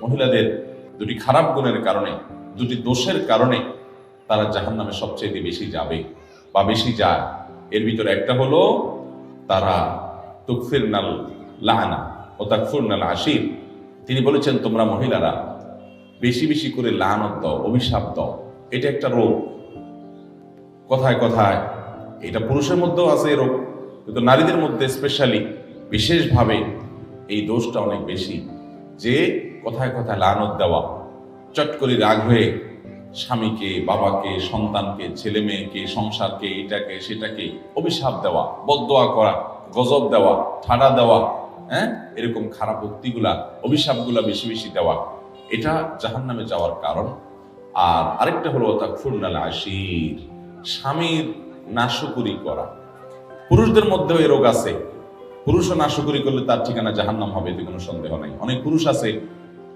মহিলাদের দুটি খারাপ গুণের কারণে, দুটি দোষের কারণে তারা জাহান্নামে সবচেয়ে বেশি যাবে বা বেশি যায়। এর ভিতরে একটা হলো তারা তুকফিরনাল লানা ও তাকফুরনাল আশির। তিনি বলেছেন তোমরা মহিলারা বেশি বেশি করে লানত দাও, অভিশাপ দাও। এটা একটা রোগ। কথায় কথায় এটা পুরুষের মধ্যেও আছে এই রোগ, কিন্তু নারীদের মধ্যে স্পেশালি বিশেষভাবে এই দোষটা অনেক বেশি, যে কথায় কথায় লানত দেওয়া, চট করে রাগ হয়ে স্বামীকে, বাবাকে, সন্তানকে, ছেলে মেয়েকে, সংসারকে, এটাকে সেটাকে অভিশাপ দেওয়া, বদদোয়া করা, গজব দেওয়া, ঠাডা দেওয়া, এরকম খারাপ উক্তিগুলা, অভিশাপগুলা বেশি বেশি দেওয়া, এটা জাহান্নামে যাওয়ার কারণ। আর আরেকটা হলো তাকফুরনাল আশির, স্বামীর নাশকরি করা। পুরুষদের মধ্যেও এই রোগ আছে। পুরুষও নাশকরি করলে তার ঠিকানা জাহান্নাম হবে, এতে কোনো সন্দেহ নাই। অনেক পুরুষ আছে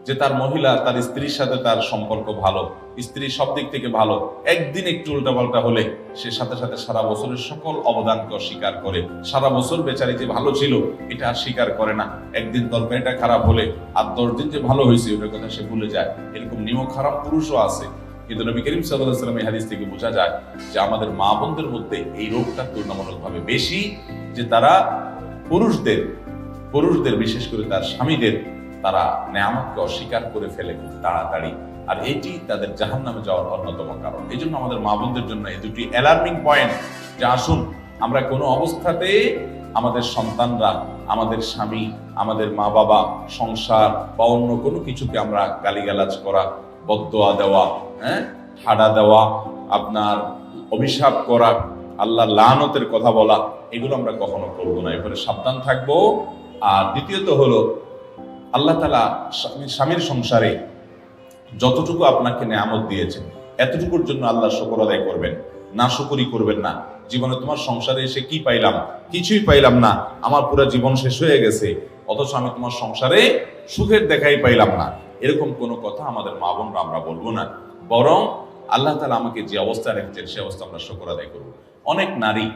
যে তার মহিলা, তার স্ত্রীর সাথে তার সম্পর্ক ভালো, স্ত্রী সব দিক থেকে ভালো, একদিন একটু উল্টাপাল্টা হলে সে সাথে সাথে সারা বছরের সকল অবদানকে অস্বীকার করে। সারা বছর বেচারি যে ভালো ছিল এটা আর স্বীকার করে না। একদিন তরকারিটা খারাপ হলে আর 10 দিন যে ভালো হয়েছে ওটার কথা সে ভুলে যায়। এরকম নিমক খারাপ পুরুষও আছে। কিন্তু নবী করিম সাল্লাল্লাহু আলাইহি ওয়াসাল্লাম এই হাদিস থেকে বোঝা যায় যে আমাদের মা বোনদের মধ্যে এই রোগটা তুলনামূলকভাবে বেশি, যে তারা পুরুষদের বিশেষ করে তার স্বামীদের তারা নেয়ামতকে অস্বীকার করে ফেলে খুব তাড়াতাড়ি। আর এটি তাদের জাহান্নামে যাওয়ার অন্যতম কারণ। এই জন্য আমাদের মা বোনদের জন্য এই দুটি অ্যালার্মিং পয়েন্ট, যে আসুন আমরা কোনো অবস্থাতে আমাদের সন্তানরা, আমাদের স্বামী, আমাদের মা বাবা, সংসার বা অন্য কোনো কিছুকে আমরা গালিগালাজ করা, বদদোয়া দেওয়া, ঠাডা দেওয়া, আপনার অভিশাপ করা, আল্লাহ লানতের কথা বলা, এগুলো আমরা কখনো করবো না। এরপরে সাবধান থাকবো। আর দ্বিতীয়ত হলো আল্লাহ তাআলা স্বামীর সংসারে যতটুকু আপনাকে নেয়ামত দিয়েছেন এতটুকুর জন্য আল্লাহ শুকর আদায় করবেন, নাশকরি করবেন না। জীবনে তোমার সংসারে এসে কি পাইলাম? কিছুই পাইলাম না, আমার পুরো জীবন শেষ হয়ে গেছে, অথচ আমি তোমার সংসারে সুখের দেখাই পাইলাম না, এরকম কোনো কথা আমাদের মা বোনরা আমরা বলবো না। বরং আল্লাহ তাআলা আমাকে যে অবস্থায় রেখেছেন সে অবস্থা আমরা শুকর আদায় করবো। অনেক নারী,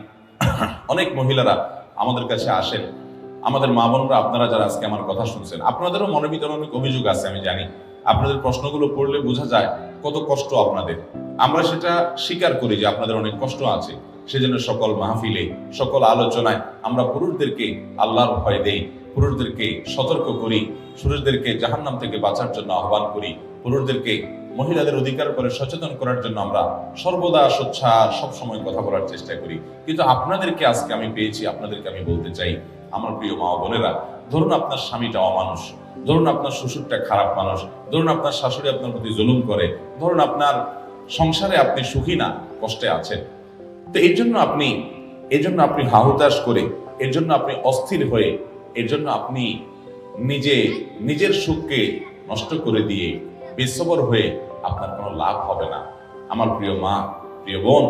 অনেক মহিলারা আমাদের কাছে আসেন, আমাদের মা বোনরা, আপনারা যারা আজকে আমার কথা শুনছেন, আপনাদেরও মনের ভিতরে অনেক অভিযোগ আছে, আমি জানি। আপনাদের প্রশ্নগুলো পড়লে বোঝা যায় কত কষ্ট আপনাদের। আমরা সেটা স্বীকার করি যে আপনাদের অনেক কষ্ট আছে। সেজন্য সকল মাহফিলে, সকল আলোচনায় আমরা পুরুষদেরকে আল্লাহর ভয় দেই, পুরুষদেরকে সতর্ক করি, পুরুষদেরকে জাহান্নাম থেকে বাঁচার জন্য আহ্বান করি, পুরুষদেরকে মহিলাদের অধিকার করে সচেতন করার জন্য আমরা সর্বদা সোচ্চার সবসময় কথা বলার চেষ্টা করি। কিন্তু আপনাদেরকে আজকে আমি পেয়েছি, আপনাদেরকে আমি বলতে চাই, আমার প্রিয় মা বোনেরা, ধরুন আপনার স্বামীটা অমানুষ, ধরুন আপনার শ্বশুরটা খারাপ মানুষ, ধরুন আপনার শাশুড়ি আপনার প্রতি জুলুম করে, ধরুন আপনার সংসারে আপনি সুখী না, কষ্টে আছেন। তো এর জন্য আপনি হাহুতাশ করে, এর জন্য আপনি অস্থির হয়ে, এর জন্য আপনি নিজের সুখকে নষ্ট করে দিয়ে বেসবর হয়ে আপনার কোনো লাভ হবে না। আমার প্রিয় মা, প্রিয় বোন,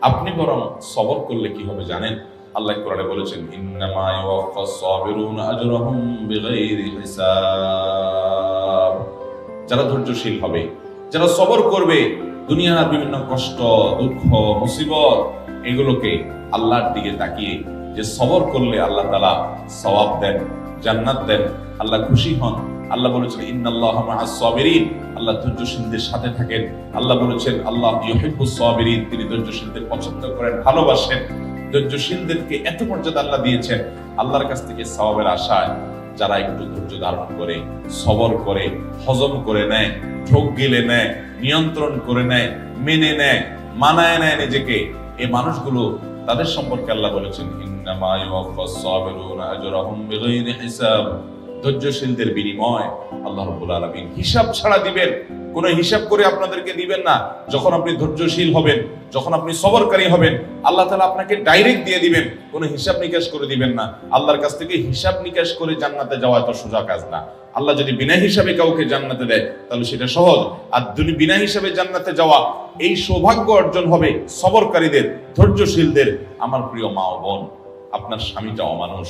আপনি বরং সবর করলে কি হবে জানেন? আল্লাহ কোরআনে বলেছেন, ইন্নামা ইউওয়াফাস সাবিরুনা আজরাহুম বিগাইরি হিসাব। যারা ধৈর্যশীল হবে, যারা সবর করবে, দুনিয়ার বিভিন্ন কষ্ট, দুঃখ, মুসিবত, এগুলোকে আল্লাহর দিকে তাকিয়ে যে সবর করলে আল্লাহ তাআলা সওয়াব দেন, জান্নাত দেন, আল্লাহ খুশি হন। আল্লাহ বলেছেন, ইন্নাল্লাহা মাআস সাবিরিন, আল্লাহ ধৈর্যশীলদের সাথে থাকেন। আল্লাহ বলেছেন, আল্লাহ ইউহিব্বুস সাবিরিন, তিনি ধৈর্যশীলদের পছন্দ করেন, ভালোবাসেন। ধৈর্যশীলদেরকে এত মর্যাদা আল্লাহ দিয়েছেন। আল্লাহর কাছ থেকে সওয়াবের আশায় যারা একটু ধৈর্য ধারণ করে, সবর করে, হজম করে নেয়, ঢোক গিলে নেয়, নিয়ন্ত্রণ করে নেয়, মেনে নেয়, মানায় নেয় নিজেকে, এই মানুষগুলো, তাদের সম্পর্কে আল্লাহ বলেছেন, ইন্নামা ইউওয়াফাস সাবিরুনা আজরাহুম বিগাইরি হিসাব। ধৈর্যশীলদের বিনিময় আল্লাহ রাব্বুল আলামিন হিসাব ছাড়া দিবেন। কোনো হিসাব করে আপনাদেরকে দিবেন না। যখন আপনি ধৈর্যশীল হবেন, যখন আপনি সবরকারী হবেন, আল্লাহ তাআলা আপনাকে ডাইরেক্ট দিয়ে দিবেন, কোনো হিসাব নিকাশ করে দিবেন না। আল্লাহর কাছ থেকে হিসাব নিকাশ করে জান্নাতে যাওয়া এত সোজা কাজ না। আল্লাহ যদি বিনা হিসাবে কাউকে জান্নাতে দেয় তাহলে সেটা সহজ। আর বিনা হিসাবে জান্নাতে যাওয়া, এই সৌভাগ্য অর্জন হবে সবরকারীদের, ধৈর্যশীলদের। আমার প্রিয় মা ও বোন, আপনার স্বামীটা অমানুষ,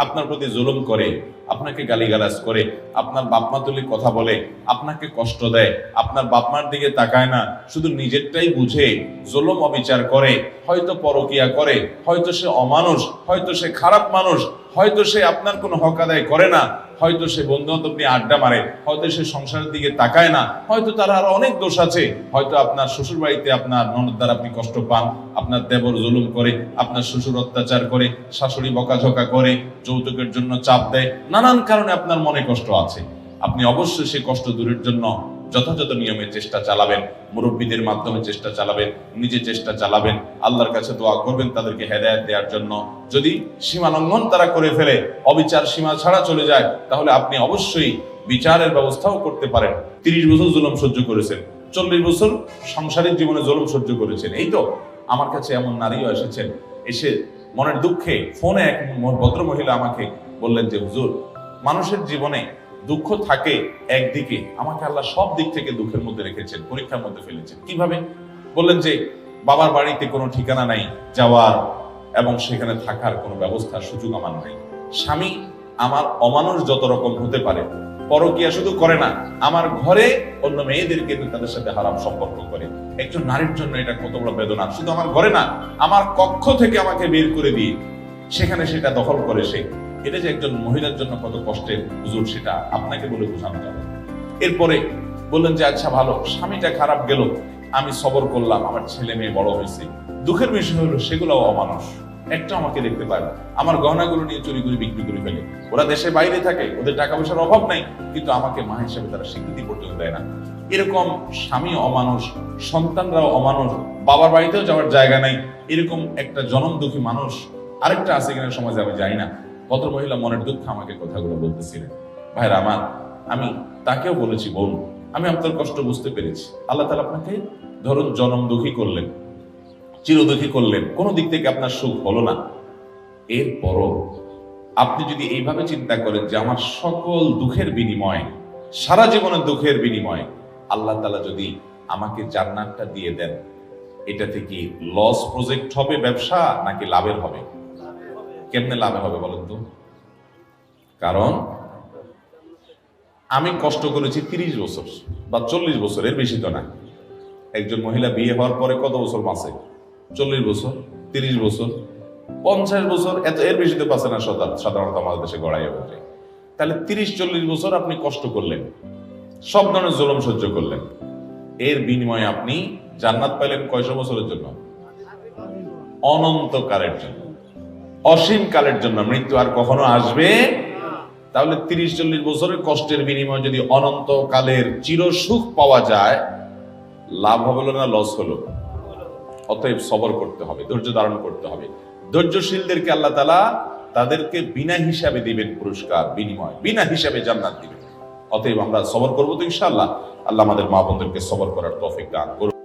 আপনার প্রতি জুলুম করে, আপনাকে গালিগালাজ করে, আপনার বাপমা তুলে কথা বলে, আপনাকে কষ্ট দেয়, আপনার বাপমার দিকে তাকায় না, শুধু নিজেরটাই বুঝে জুলুম অবিচার করে, হয়তো পরকিয়া করে, হয়তো সে অমানুষ, হয়তো সে খারাপ মানুষ, হয়তো সে আপনার কোনো হক আদায় করে না, হয়তো সে বন্ধু বান্ধব নিয়ে আড্ডা মারে, হয়তো সে সংসারের দিকে তাকায় না, হয়তো তার আরো অনেক দোষ আছে, হয়তো আপনার শ্বশুর বাড়িতে আপনার ননদ দ্বারা আপনি কষ্ট পান, আপনার দেবর জুলুম করে, আপনার শ্বশুর অত্যাচার করে, শাশুড়ি বকাঝকা করে, যৌতুকের জন্য চাপ দেয়, নানান কারণে আপনার মনে কষ্ট আছে। আপনি অবশ্যই সেই কষ্ট দূরের জন্য যথাযথ নিয়মে চেষ্টা চালাবেন, মুরব্বীদের মাধ্যমে চেষ্টা চালাবেন, নিজে চেষ্টা চালাবেন, আল্লাহর কাছে দোয়া করবেন তাদেরকে হেদায়েত দেওয়ার জন্য। যদি সীমা লঙ্ঘন তারা করে ফেলে, অবিচার সীমা ছাড়া চলে যায়, তাহলে আপনি অবশ্যই বিচারের ব্যবস্থাও করতে পারেন। 30 বছর জুলুম সহ্য করেছেন, 40 বছর সাংসারিক জীবনে জুলুম সহ্য করেছেন। এই তো আমার কাছে এমন নারীও এসেছেন, এসে মনের দুঃখে ফোনে এক ভদ্র মহিলা আমাকে বললেন যে হুজুর, মানুষের জীবনে দুঃখ থাকে একদিকে, আমাকে আল্লাহ সব দিক থেকে দুঃখের মধ্যে রেখেছেন, পরীক্ষার মধ্যে ফেলেছেন। কিভাবে? বললেন যে বাবার বাড়িতে কোনো ঠিকানা নাই যাওয়ার, এবং সেখানে থাকার কোনো ব্যবস্থা সুযোগ আমার নাই। স্বামী আমার অমানুষ যত রকম হতে পারে, পরকিয়া শুধু করে না, আমার ঘরে অন্য মেয়েদেরকে তাদের সাথে হারাম সম্পর্ক করে। একজন নারীর জন্য এটা কত বড় বেদনা। শুধু আমার ঘরে না, আমার কক্ষ থেকে আমাকে বের করে দিয়ে সেখানে সেটা দখল করে সে। এটা যে একজন মহিলার জন্য কত কষ্টের হুজুর, সেটা আপনাকে বলে বোঝানো যাবে। এরপরে বললেন যে আচ্ছা ভালো, স্বামীটা খারাপ গেল, আমি সবর করলাম, আমার ছেলে মেয়ে বড় হয়েছে। দুঃখের বিষয় হলো সেগুলো অমানুষ, একটা আমাকে দেখতে পায় না, আমার গহনাগুলো নিয়ে চুরি করে বিক্রি করে ফেলে। ওরা দেশের বাইরে থাকে, ওদের টাকা পয়সার অভাব নাই, কিন্তু আমাকে মা হিসেবে তারা স্বীকৃতি পর্যন্ত দেয় না। এরকম স্বামী অমানুষ, সন্তানরাও অমানুষ, বাবার বাড়িতেও যাওয়ার জায়গা নাই, এরকম একটা জনম দুঃখী মানুষ আরেকটা আছে কিনা সমাজে আমি জানি না। ভদ্র মহিলা মনের দুঃখ আমাকে কথাগুলো বলতেছিলেন। ভাইরা আমার, আমি তাকেও বলেছি বোন, আমি আপনার কষ্ট বুঝতে পেরেছি। আল্লাহ তাআলা আপনাকে ধরুন জনম দুঃখী করলেন, চিরদুঃখী করলেন, কোন দিক থেকে আপনার সুখ হলো না। এরপরও আপনি যদি এইভাবে চিন্তা করেন যে আমার সকল দুঃখের বিনিময়ে, সারা জীবনের দুঃখের বিনিময়ে আল্লাহ তাআলা যদি আমাকে জান্নাতটা দিয়ে দেন, এটা থেকে লস প্রজেক্ট হবে ব্যবসা নাকি লাভের হবে? কেমনে লাভের হবে বলেন তো? কারণ আমি কষ্ট করেছি 30 বছর বা 40 বছর, এর বেশি তো না। একজন মহিলা বিয়ে হওয়ার পরে কত বছর বাঁচে? 40 বছর, 30 বছর, 50 বছর, এর বেশি তো বাঁচে না সাধারণত আমাদের দেশে গড়াই ওঠে। তাহলে 30-40 বছর আপনি কষ্ট করলেন, সব ধরনের জুলুম সহ্য করলেন, এর বিনিময়ে আপনি জান্নাত পাইলেন কয়শো বছরের জন্য? অনন্তকালের জন্য, অসীম কালের জন্য। মৃত্যু আর কখনো আসবে। তাহলে 30-40 বছরের কষ্টের বিনিময়ে যদি অনন্তকালের চিরসুখ পাওয়া যায়, লাভ হলো না লস হলো? অতএব সবর করতে হবে, ধৈর্য ধারণ করতে হবে। ধৈর্যশীলদেরকে আল্লাহ তাআলা তাদেরকে বিনা হিসাবে দিবেন পুরস্কার, বিনিময় বিনা হিসাবে জান্নাত দিবেন। অতএব আমরা সবর করবো তো ইনশাআল্লাহ। আল্লাহ আমাদের মা বোনদেরকে সবর করার তৌফিক দান করুন।